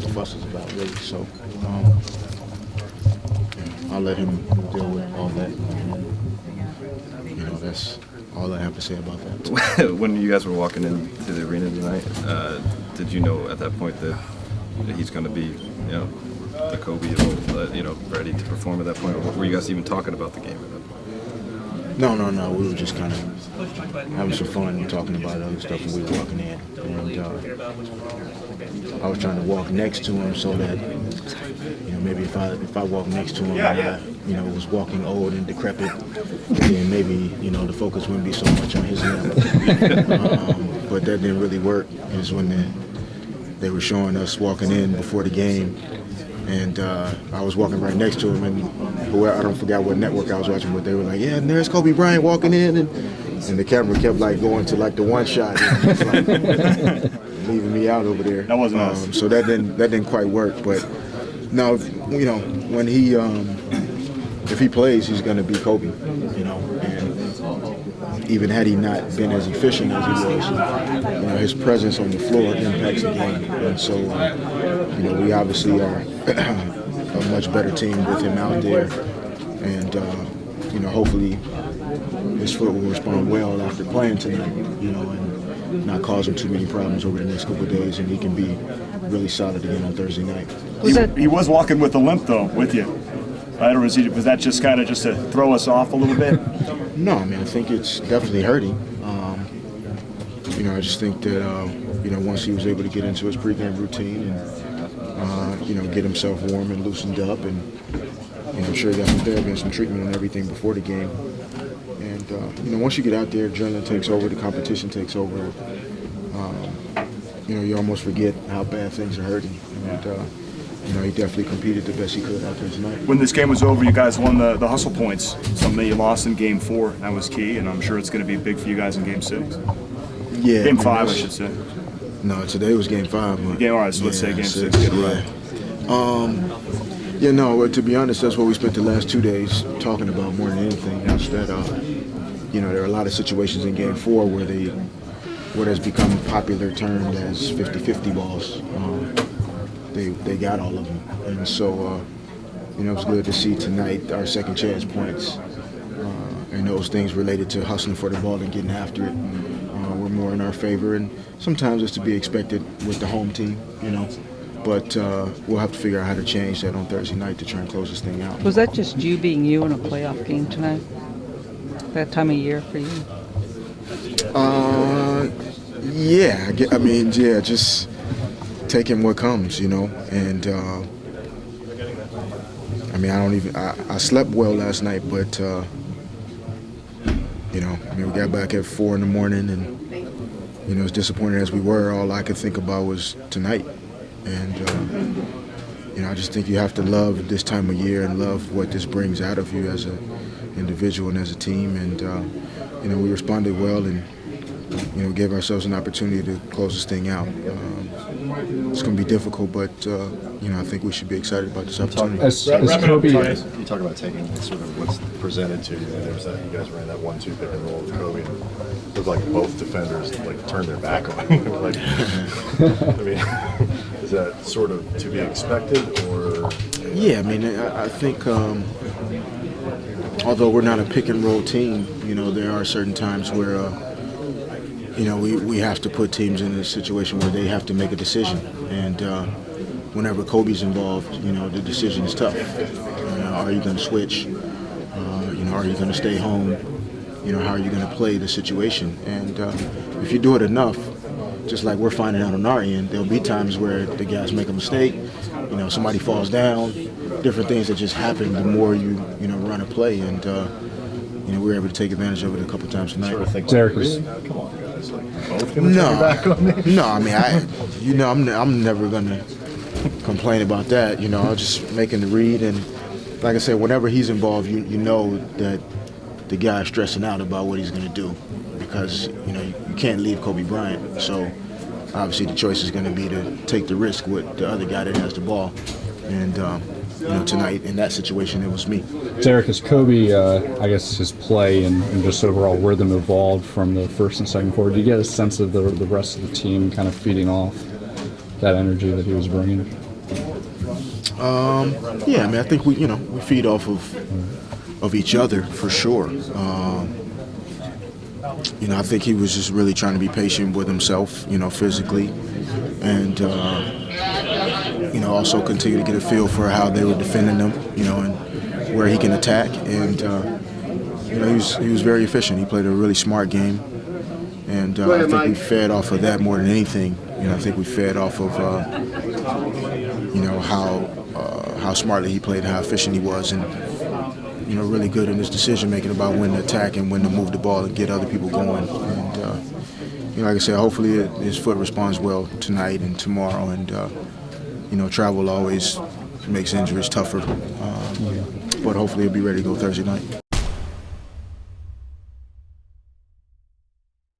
the fuss is about, really. So I'll let him deal with all that. That's all I have to say about that. When you guys were walking into the arena tonight, did you know at that point that he's going to be, the Kobe of old, ready to perform at that point? Or were you guys even talking about the game at that point? No. We were just kind of having some fun and talking about other stuff when we were walking in. And I was trying to walk next to him so that, maybe if I walk next to him and I, was walking old and decrepit, then maybe, the focus wouldn't be so much on his level. But that didn't really work. It was when they were showing us walking in before the game. And I was walking right next to him, and I don't forget what network I was watching, but they were like, "Yeah, and there's Kobe Bryant walking in," and the camera kept going to the one shot, and just, leaving me out over there. That wasn't us. So that didn't quite work. But no, when he if he plays, he's going to be Kobe, and even had he not been as efficient as he was, his presence on the floor impacts the game. And so, we obviously are a much better team with him out there. And, hopefully his foot will respond well after playing tonight, and not cause him too many problems over the next couple of days, and he can be really solid again on Thursday night. He was walking with a limp, though, with you. Right, or was that just kind of just to throw us off a little bit? No, I think it's definitely hurting. I just think that, once he was able to get into his pregame routine and, get himself warm and loosened up, and I'm sure he got some therapy and some treatment and everything before the game. And, once you get out there, adrenaline takes over, the competition takes over. You almost forget how bad things are hurting. And, he definitely competed the best he could out there tonight. When this game was over, you guys won the hustle points, something that you lost in Game 4. That was key, and I'm sure it's going to be big for you guys in Game 6. Yeah. Game 5, I should say. No, today was Game 5. All right, so let's say Game 6. Get it right. To be honest, that's what we spent the last 2 days talking about more than anything. Is that, there are a lot of situations in Game 4 where what has become popular termed as 50-50 balls. They got all of them. And so, it was good to see tonight our second chance points and those things related to hustling for the ball and getting after it were more in our favor. And sometimes it's to be expected with the home team, But we'll have to figure out how to change that on Thursday night to try and close this thing out. Was that just you being you in a playoff game tonight? That time of year for you? Just taking what comes, and I slept well last night, but we got back at 4 in the morning, and as disappointed as we were, all I could think about was tonight. And I just think you have to love this time of year and love what this brings out of you as an individual and as a team. And we responded well and gave ourselves an opportunity to close this thing out. It's going to be difficult, but I think we should be excited about this opportunity. As Kobe, you talk about taking sort of what's presented to you. There was that you guys ran that 1-2 pick and roll with Kobe, and it looked like both defenders turned their back on him. Is that sort of to be expected, or? Yeah, I think although we're not a pick and roll team, there are certain times where we have to put teams in a situation where they have to make a decision. And whenever Kobe's involved, the decision is tough. Are you going to switch? Are you going to stay home? How are you going to play the situation? And if you do it enough, just like we're finding out on our end, there'll be times where the guys make a mistake, somebody falls down, different things that just happen the more you run a play. And we were able to take advantage of it a couple times tonight. Derek, come on, guys, both going to turn their back on me? No, I'm never going to complain about that. I'm just making the read, and like I said, whenever he's involved, you know that the guy's stressing out about what he's going to do, because you can't leave Kobe Bryant. So obviously the choice is going to be to take the risk with the other guy that has the ball. And tonight in that situation, it was me. Derek, as Kobe, his play and just overall rhythm evolved from the first and second quarter, do you get a sense of the rest of the team kind of feeding off that energy that he was bringing? Yeah, I mean, I think we feed off of each other for sure. I think he was just really trying to be patient with himself, physically, and also continue to get a feel for how they were defending him, and where he can attack. And he was very efficient. He played a really smart game, and I think we fed off of that more than anything. I think we fed off of how smartly he played, and how efficient he was, and really good in his decision making about when to attack and when to move the ball and get other people going. And like I said, hopefully his foot responds well tonight and tomorrow. And travel always makes injuries tougher, but hopefully he'll be ready to go Thursday night.